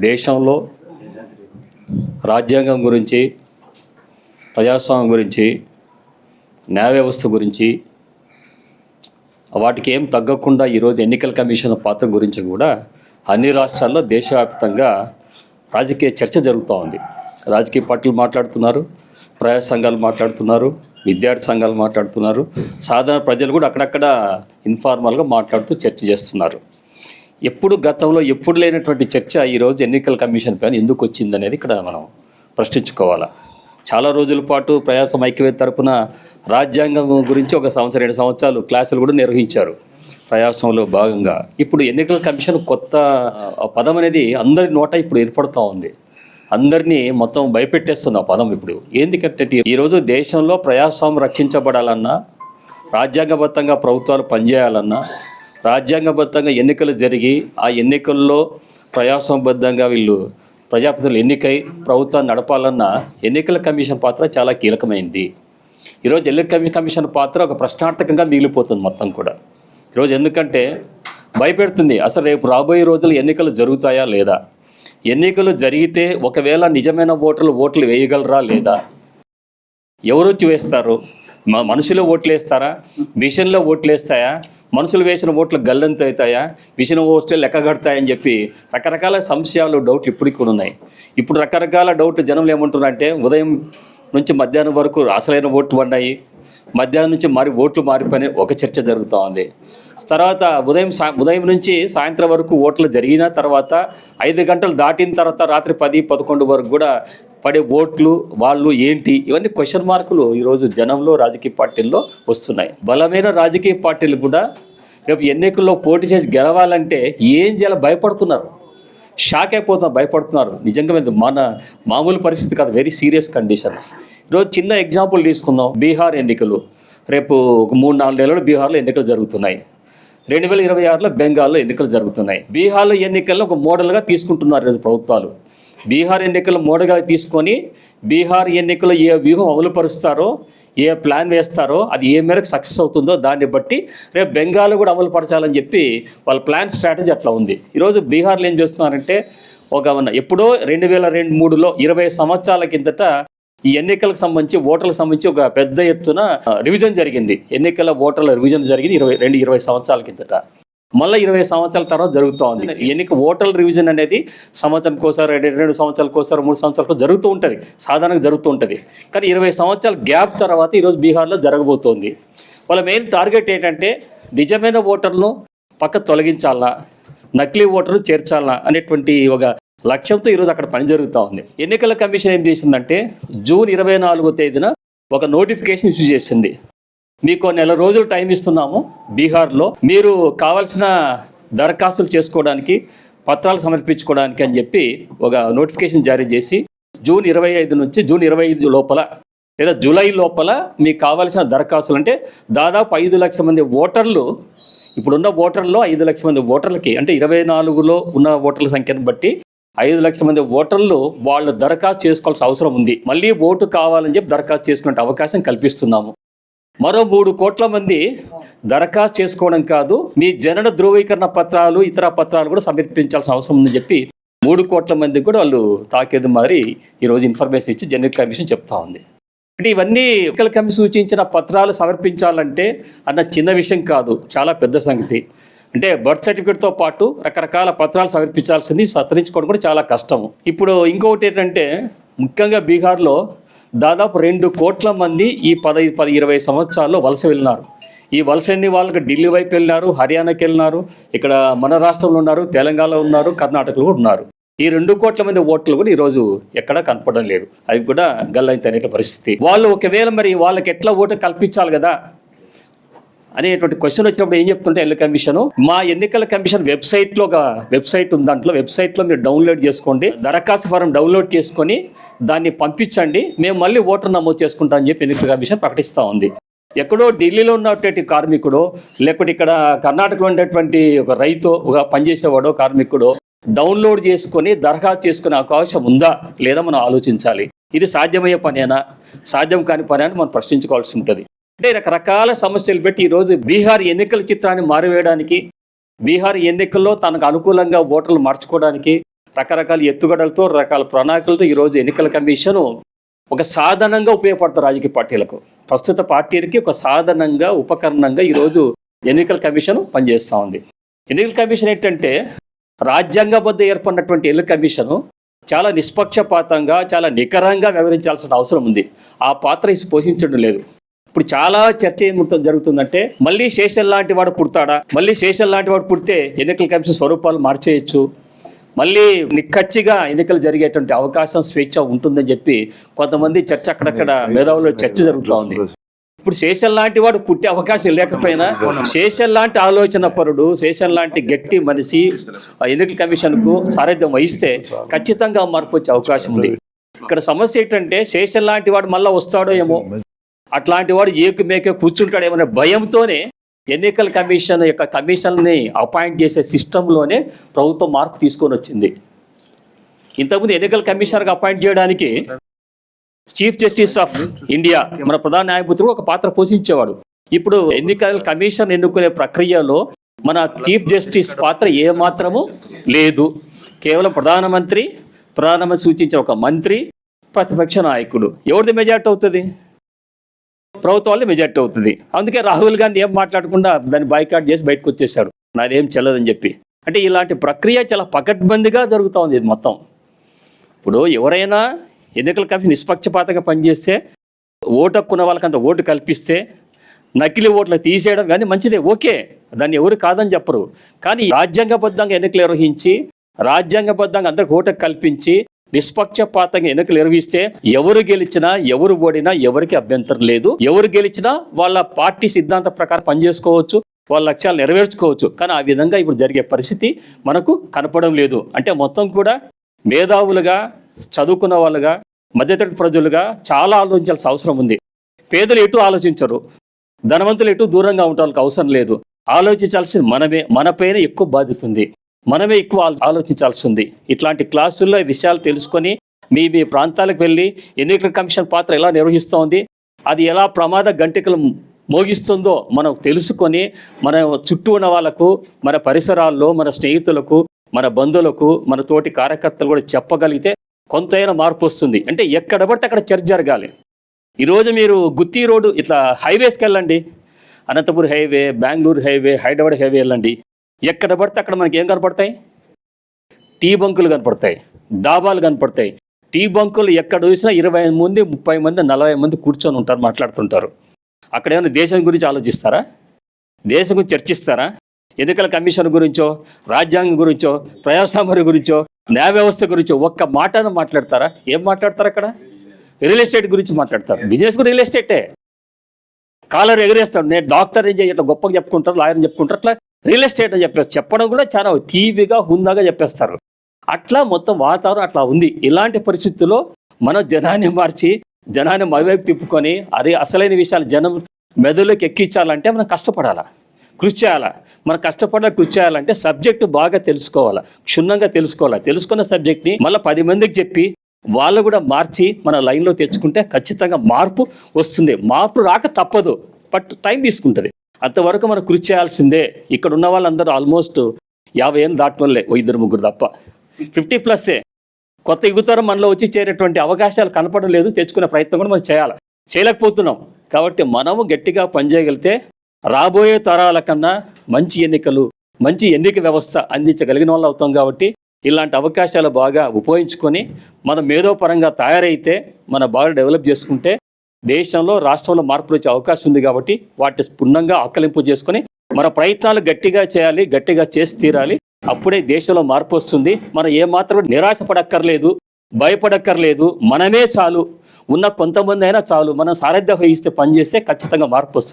దేశంలో రాజ్యాంగం గురించి, ప్రజాస్వామ్యం గురించి, న్యాయ వ్యవస్థ గురించి వాటికి ఏం తగ్గకుండా ఈరోజు ఎన్నికల కమిషన్ పాత్ర గురించి కూడా అన్ని రాష్ట్రాల్లో దేశవ్యాప్తంగా రాజకీయ చర్చ జరుగుతూ ఉంది. రాజకీయ పార్టీలు మాట్లాడుతున్నారు, ప్రజా సంఘాలు మాట్లాడుతున్నారు, విద్యార్థి సంఘాలు మాట్లాడుతున్నారు, సాధారణ ప్రజలు కూడా అక్కడక్కడ ఇన్ఫార్మల్గా మాట్లాడుతూ చర్చ చేస్తున్నారు. గతంలో ఎప్పుడు లేనటువంటి చర్చ ఈరోజు ఎన్నికల కమిషన్ పైన ఎందుకు వచ్చిందనేది ఇక్కడ మనం ప్రశ్నించుకోవాలా. చాలా రోజుల పాటు ప్రజాస్వామ్య ఐక్యవేత్త తరపున రాజ్యాంగం గురించి 1 సంవత్సరం 2 సంవత్సరాలు క్లాసులు కూడా నిర్వహించారు ప్రజాస్వామ్యంలో భాగంగా. ఇప్పుడు ఎన్నికల కమిషన్ కొత్త పదం అనేది అందరి నోట ఇప్పుడు ఏర్పడుతూ ఉంది. అందరినీ మొత్తం భయపెట్టేస్తుంది ఆ పదం. ఇప్పుడు ఎందుకంటే ఈరోజు దేశంలో ప్రజాస్వామ్యం రక్షించబడాలన్నా, రాజ్యాంగబద్ధంగా ప్రభుత్వాలు పనిచేయాలన్నా, రాజ్యాంగబద్ధంగా ఎన్నికలు జరిగి ఆ ఎన్నికల్లో ప్రజాస్వామ్యబద్ధంగా వీళ్ళు ప్రజాప్రతినిధులు ఎన్నికై ప్రభుత్వాన్ని నడపాలన్నా ఎన్నికల కమిషన్ పాత్ర చాలా కీలకమైంది. ఈరోజు ఎన్నికల కమిషన్ పాత్ర ఒక ప్రశ్నార్థకంగా మిగిలిపోతుంది మొత్తం కూడా ఈరోజు. ఎందుకంటే భయపెడుతుంది, అసలు రేపు రాబోయే రోజులు ఎన్నికలు జరుగుతాయా లేదా, ఎన్నికలు జరిగితే ఒకవేళ నిజమైన ఓట్లు వేయగలరా లేదా, ఎవరు వచ్చి వేస్తారు, మనుషులు ఓట్లు వేస్తారా, మిషన్లో ఓట్లు వేస్తాయా, మనుషులు వేసిన ఓట్లు గల్లంత అవుతాయా, మిషన్ ఓట్లు లెక్క కడతాయని చెప్పి రకరకాల సంశయాలు, డౌట్లు ఇప్పటికి కూడా ఉన్నాయి. ఇప్పుడు రకరకాల డౌట్లు జనంలో ఏమంటున్నారంటే ఉదయం నుంచి మధ్యాహ్నం వరకు అసలైన ఓట్లు పడినాయి, మధ్యాహ్నం నుంచి ఓట్లు మారిపోయినాయి ఒక చర్చ జరుగుతూ ఉంది. తర్వాత ఉదయం నుంచి సాయంత్రం వరకు ఓట్లు జరిగిన తర్వాత 5 గంటలు దాటిన తర్వాత రాత్రి 10, 11 వరకు కూడా పడే ఓట్లు వాళ్ళు ఏంటి, ఇవన్నీ క్వశ్చన్ మార్కులు ఈరోజు జనంలో, రాజకీయ పార్టీల్లో వస్తున్నాయి. బలమైన రాజకీయ పార్టీలు కూడా రేపు ఎన్నికల్లో పోటీ చేసి గెలవాలంటే ఏం చేయాలో భయపడుతున్నారు, షాక్ భయపడుతున్నారు. నిజంగా మన మామూలు పరిస్థితి కాదు, వెరీ సీరియస్ కండిషన్. ఈరోజు చిన్న ఎగ్జాంపుల్ తీసుకుందాం. బీహార్ ఎన్నికలు రేపు ఒక 3-4 నెలలు బీహార్లో ఎన్నికలు జరుగుతున్నాయి. 2026లో బెంగాల్లో ఎన్నికలు జరుగుతున్నాయి. బీహార్లో ఎన్నికలను ఒక మోడల్గా తీసుకుంటున్నారు ఈరోజు ప్రభుత్వాలు. బీహార్ ఎన్నికలు మోడల్గా తీసుకొని బీహార్ ఎన్నికలు ఏ వ్యూహం అమలుపరుస్తారో, ఏ ప్లాన్ వేస్తారో, అది ఏ మేరకు సక్సెస్ అవుతుందో దాన్ని బట్టి రేపు బెంగాల్ కూడా అమలుపరచాలని చెప్పి వాళ్ళ ప్లాన్ స్ట్రాటజీ అట్లా ఉంది. ఈరోజు బీహార్లో ఏం చేస్తున్నారంటే ఎప్పుడో 2003లో 20 సంవత్సరాల కిందట ఈ ఎన్నికలకు సంబంధించి, ఓటర్లకు సంబంధించి ఒక పెద్ద ఎత్తున రివిజన్ జరిగింది. ఎన్నికల ఓటర్ల రివిజన్ జరిగింది 20 సంవత్సరాల కిందట. మళ్ళీ 20 సంవత్సరాల తర్వాత జరుగుతూ ఉంది. ఎన్నిక ఓటర్ల రివిజన్ అనేది సంవత్సరానికి ఒకసారి, 2 సంవత్సరాలకు ఒకసారి, 3 సంవత్సరాలకు జరుగుతూ ఉంటుంది, సాధారణంగా జరుగుతూ ఉంటుంది. కానీ 20 సంవత్సరాల గ్యాప్ తర్వాత ఈరోజు బీహార్లో జరగబోతోంది. వాళ్ళ మెయిన్ టార్గెట్ ఏంటంటే నిజమైన ఓటర్లను పక్క తొలగించాలా, నకిలీ ఓటర్లు చేర్చాలా అనేటువంటి ఒక లక్ష్యంతో ఈరోజు అక్కడ పని జరుగుతూ ఉంది. ఎన్నికల కమిషన్ ఏం చేసిందంటే జూన్ 24వ తేదీన ఒక నోటిఫికేషన్ ఇష్యూ చేసింది. మీకు 1 నెల రోజులు టైం ఇస్తున్నాము, బీహార్లో మీరు కావాల్సిన దరఖాస్తులు చేసుకోవడానికి, పత్రాలు సమర్పించుకోవడానికి అని చెప్పి ఒక నోటిఫికేషన్ జారీ చేసి జూన్ 25 నుంచి జూన్ 25 లోపల లేదా జూలై లోపల మీకు కావాల్సిన దరఖాస్తులు, అంటే దాదాపు 5 లక్షల మంది ఓటర్లు, ఇప్పుడున్న ఓటర్లో 5 లక్షల మంది ఓటర్లకి, అంటే 24లో ఉన్న ఓటర్ల సంఖ్యను బట్టి 5 లక్షల మంది ఓటర్లు వాళ్ళు దరఖాస్తు చేసుకోవాల్సిన అవసరం ఉంది. మళ్ళీ ఓటు కావాలని చెప్పి దరఖాస్తు చేసుకునే అవకాశం కల్పిస్తున్నాము. మరో 3 కోట్ల మంది దరఖాస్తు చేసుకోవడం కాదు, మీ జనన ధృవీకరణ పత్రాలు, ఇతర పత్రాలు కూడా సమర్పించాల్సిన అవసరం ఉందని చెప్పి 3 కోట్ల మందికి కూడా వాళ్ళు తాకేది మరి ఈరోజు ఇన్ఫర్మేషన్ ఇచ్చి ఎన్నికల కమిషన్ చెప్తా ఉంది. అంటే ఇవన్నీ ఎన్నికల కమిషన్ సూచించిన పత్రాలు సమర్పించాలంటే అన్న చిన్న విషయం కాదు, చాలా పెద్ద సంగతి. అంటే బర్త్ సర్టిఫికేట్తో పాటు రకరకాల పత్రాలు సమర్పించాల్సింది, సత్రించుకోవడం కూడా చాలా కష్టము. ఇప్పుడు ఇంకొకటి ఏంటంటే ముఖ్యంగా బీహార్లో దాదాపు 2 కోట్ల మంది ఈ 10-20 సంవత్సరాల్లో వలస వెళ్ళినారు. ఈ వలస వాళ్ళకి ఢిల్లీ వైపు వెళ్ళినారు, హర్యానాకి వెళ్ళినారు, ఇక్కడ మన రాష్ట్రంలో ఉన్నారు, తెలంగాణలో ఉన్నారు, కర్ణాటకలో కూడా ఉన్నారు. ఈ 2 కోట్ల మంది ఓట్లు కూడా ఈరోజు ఎక్కడా కనపడడం లేదు, అవి కూడా గల్లంతైన పరిస్థితి. వాళ్ళు ఒకవేళ మరి వాళ్ళకి ఎట్లా ఓటు కల్పించాలి కదా అనేటువంటి క్వశ్చన్ వచ్చినప్పుడు ఏం చెప్తుంటే ఎన్నికల కమిషన్, మా ఎన్నికల కమిషన్ వెబ్సైట్లో ఒక వెబ్సైట్ ఉంది, దాంట్లో వెబ్సైట్లో మీరు డౌన్లోడ్ చేసుకోండి, దరఖాస్తు ఫారం డౌన్లోడ్ చేసుకొని దాన్ని పంపించండి, మేము మళ్ళీ ఓటర్ నమోదు చేసుకుంటాం అని చెప్పి ఎన్నికల కమిషన్ ప్రకటిస్తూ ఉంది. ఎక్కడో ఢిల్లీలో ఉన్నటువంటి కార్మికుడు, లేకపోతే ఇక్కడ కర్ణాటకలో ఉండేటువంటి ఒక రైతు, ఒక పనిచేసేవాడో కార్మికుడు డౌన్లోడ్ చేసుకొని దరఖాస్తు చేసుకునే అవకాశం ఉందా లేదా మనం ఆలోచించాలి. ఇది సాధ్యమయ్యే పనేనా, సాధ్యం కాని పని అని మనం ప్రశ్నించుకోవాల్సి ఉంటుంది. అంటే రకరకాల సమస్యలు పెట్టి ఈరోజు బీహార్ ఎన్నికల చిత్రాన్ని మారివేయడానికి, బీహార్ ఎన్నికల్లో తనకు అనుకూలంగా ఓటర్లు మార్చుకోవడానికి రకరకాల ఎత్తుగడలతో రకరకాల ప్రణాళికలతో ఈరోజు ఎన్నికల కమిషను ఒక సాధనంగా ఉపయోగపడుతుంది రాజకీయ పార్టీలకు. ప్రస్తుత పార్టీలకి ఒక సాధనంగా ఉపకరణంగా ఈరోజు ఎన్నికల కమిషన్ పనిచేస్తూ ఉంది. ఎన్నికల కమిషన్ ఏంటంటే రాజ్యాంగబద్ధ ఏర్పడినటువంటి ఎన్నికల కమిషను చాలా నిష్పక్షపాతంగా చాలా నికరంగా వ్యవహరించాల్సిన అవసరం ఉంది. ఆ పాత్ర పోషించడం లేదు. ఇప్పుడు చాలా చర్చ ఏం జరుగుతుందంటే మళ్ళీ శేషన్ లాంటి వాడు పుడతాడా, మళ్ళీ శేషన్ లాంటి వాడు పుడితే ఎన్నికల కమిషన్ స్వరూపాలు మార్చేయచ్చు, మళ్ళీ నిక్కచ్చిగా ఎన్నికలు జరిగేటువంటి అవకాశం స్వేచ్ఛ ఉంటుందని చెప్పి కొంతమంది చర్చ అక్కడక్కడ మేధావుల్లో చర్చ జరుగుతూ ఉంది. ఇప్పుడు శేషన్ లాంటి వాడు పుట్టే అవకాశం లేకపోయినా శేషన్ లాంటి ఆలోచన పరుడు, శేషన్ లాంటి గట్టి మనిషి ఎన్నికల కమిషన్కు సారథ్యం వహిస్తే ఖచ్చితంగా మార్పు వచ్చే అవకాశం ఉంది. ఇక్కడ సమస్య ఏంటంటే శేషన్ లాంటి వాడు మళ్ళీ వస్తాడో ఏమో, అట్లాంటి వాడు ఏకమేక కూర్చుంటాడేమో అనే భయంతోనే ఎన్నికల కమిషన్ యొక్క కమిషన్ని అపాయింట్ చేసే సిస్టంలోనే ప్రభుత్వం మార్పు తీసుకొని వచ్చింది. ఇంతకుముందు ఎన్నికల కమిషనర్గా అపాయింట్ చేయడానికి చీఫ్ జస్టిస్ ఆఫ్ ఇండియా మన ప్రధాన న్యాయమూర్తి ఒక పాత్ర పోషించేవాడు. ఇప్పుడు ఎన్నికల కమిషన్ ఎన్నుకునే ప్రక్రియలో మన చీఫ్ జస్టిస్ పాత్ర ఏమాత్రము లేదు. కేవలం ప్రధానమంత్రి సూచించిన ఒక మంత్రి, ప్రతిపక్ష నాయకుడు. ఎవరిది మెజార్టీ అవుతుంది? ప్రభుత్వాలే మెజార్టీ అవుతుంది. అందుకే రాహుల్ గాంధీ ఏం మాట్లాడకుండా దాన్ని బాయ్కాట్ చేసి బయటకు వచ్చేసాడు, నాదేం చెల్లదని చెప్పి. అంటే ఇలాంటి ప్రక్రియ చాలా పకడ్బందీగా జరుగుతూ ఉంది ఇది మొత్తం. ఇప్పుడు ఎవరైనా ఎన్నికల కమిషన్ నిష్పక్షపాతంగా పనిచేస్తే, ఓటు హక్కున్న వాళ్ళకంత ఓటు కల్పిస్తే, నకిలీ ఓట్లు తీసేయడం కానీ మంచిదే, ఓకే, దాన్ని ఎవరు కాదని చెప్పరు. కానీ రాజ్యాంగబద్ధంగా ఎన్నికలు నిర్వహించి రాజ్యాంగబద్ధంగా అందరికి ఓటు కల్పించి నిష్పక్షపాతంగా ఎన్నికలు నిర్వహిస్తే ఎవరు గెలిచినా ఎవరు ఓడినా ఎవరికి అభ్యంతరం లేదు. ఎవరు గెలిచినా వాళ్ళ పార్టీ సిద్ధాంత ప్రకారం పనిచేసుకోవచ్చు, వాళ్ళ లక్ష్యాలు నెరవేర్చుకోవచ్చు. కానీ ఆ విధంగా ఇప్పుడు జరిగే పరిస్థితి మనకు కనపడం లేదు. అంటే మొత్తం కూడా మేధావులుగా, చదువుకున్న వాళ్ళుగా, మధ్యతరగతి ప్రజలుగా చాలా ఆలోచించాల్సిన అవసరం ఉంది. పేదలు ఎటు ఆలోచించరు, ధనవంతులు ఎటు దూరంగా ఉండడానికి అవసరం లేదు. ఆలోచించాల్సింది మనమే, మనపైన ఎక్కువ బాధ్యత ఉంది, మనమే ఎక్కువ ఆలోచించాల్సి ఉంది. ఇట్లాంటి క్లాసుల్లో ఈ విషయాలు తెలుసుకొని మీ ప్రాంతాలకు వెళ్ళి ఎన్నికల కమిషన్ పాత్ర ఎలా నిర్వహిస్తోంది, అది ఎలా ప్రమాద గంటికలు మోగిస్తుందో మనం తెలుసుకొని మన చుట్టూ ఉన్న వాళ్ళకు, మన పరిసరాల్లో, మన స్నేహితులకు, మన బంధువులకు, మన తోటి కార్యకర్తలు కూడా చెప్పగలిగితే కొంతైనా మార్పు వస్తుంది. అంటే ఎక్కడ పడితే అక్కడ చర్చ జరగాలి. ఈరోజు మీరు గుత్తి రోడ్డు ఇట్లా హైవేస్కి వెళ్ళండి, Anantapuram highway, Bengaluru highway, Hyderabad highway వెళ్ళండి, ఎక్కడ పడితే అక్కడ మనకి ఏం కనపడతాయి? టీ బంకులు కనపడతాయి, డాబాలు కనపడతాయి. టీ బంకులు ఎక్కడ చూసినా 20 మంది, 30 మంది, 40 మంది కూర్చొని ఉంటారు, మాట్లాడుతుంటారు. అక్కడ ఏమైనా దేశం గురించి ఆలోచిస్తారా? దేశం గురించి చర్చిస్తారా? ఎన్నికల కమిషన్ గురించో, రాజ్యాంగం గురించో, ప్రజాస్వామ్యం గురించో, న్యాయ వ్యవస్థ గురించో ఒక్క మాటను మాట్లాడతారా? ఏం మాట్లాడతారు అక్కడ? రియల్ ఎస్టేట్ గురించి మాట్లాడతారు. బిజినెస్ కూడా రియల్ ఎస్టేటే. కాలర్ ఎగరేస్తాడు, నేను డాక్టర్ ఏం చేయ, ఇట్లా గొప్పగా చెప్పుకుంటారు, లాయర్ చెప్పుకుంటారు, అట్లా రియల్ ఎస్టేట్ అని చెప్పడం కూడా చాలా టీవీగా, హుందాగా చెప్పేస్తారు. అట్లా మొత్తం వాతావరణం అట్లా ఉంది. ఇలాంటి పరిస్థితుల్లో మనం జనాన్ని మార్చి, జనాన్ని మరోవైపు తిప్పుకొని అసలైన విషయాలు జనం మెదడులోకి ఎక్కించాలంటే మనం కష్టపడాలా, కృషి చేయాలా. మనం కృషి చేయాలంటే సబ్జెక్టు బాగా తెలుసుకోవాలా, క్షుణ్ణంగా తెలుసుకోవాలా. తెలుసుకున్న సబ్జెక్ట్ని మళ్ళీ 10 మందికి చెప్పి వాళ్ళు కూడా మార్చి మన లైన్లో తెచ్చుకుంటే ఖచ్చితంగా మార్పు వస్తుంది. మార్పు రాక తప్పదు, బట్ టైం తీసుకుంటుంది. అంతవరకు మనం కృషి చేయాల్సిందే. ఇక్కడ ఉన్న వాళ్ళందరూ ఆల్మోస్ట్ 50 ఏళ్ళు దాటిన వాళ్ళే, 2-3 తప్ప 50+. కొత్త యువతరం మనలో వచ్చి చేరేటువంటి అవకాశాలు కనపడడం లేదు. తెచ్చుకునే ప్రయత్నం కూడా మనం చేయలేకపోతున్నాం. కాబట్టి మనము గట్టిగా పనిచేయగలిగితే రాబోయే తరాల కన్నా మంచి ఎన్నికలు, మంచి ఎన్నిక వ్యవస్థ అందించగలిగిన వాళ్ళు అవుతాం. కాబట్టి ఇలాంటి అవకాశాలు బాగా ఉపయోగించుకొని మనం మేధోపరంగా తయారైతే, మన బాగా డెవలప్ చేసుకుంటే దేశంలో, రాష్ట్రంలో మార్పులు వచ్చే అవకాశం ఉంది. కాబట్టి వాటి పూర్ణంగా ఆకలింపు చేసుకొని మన ప్రయత్నాలు గట్టిగా చేయాలి, గట్టిగా చేసి తీరాలి. అప్పుడే దేశంలో మార్పు వస్తుంది. మనం ఏమాత్రం నిరాశపడక్కర్లేదు, భయపడక్కర్లేదు. మనమే చాలు, ఉన్న కొంతమంది అయినా చాలు. మనం సారథ్యం వహిస్తే, పనిచేస్తే ఖచ్చితంగా మార్పు వస్తుంది.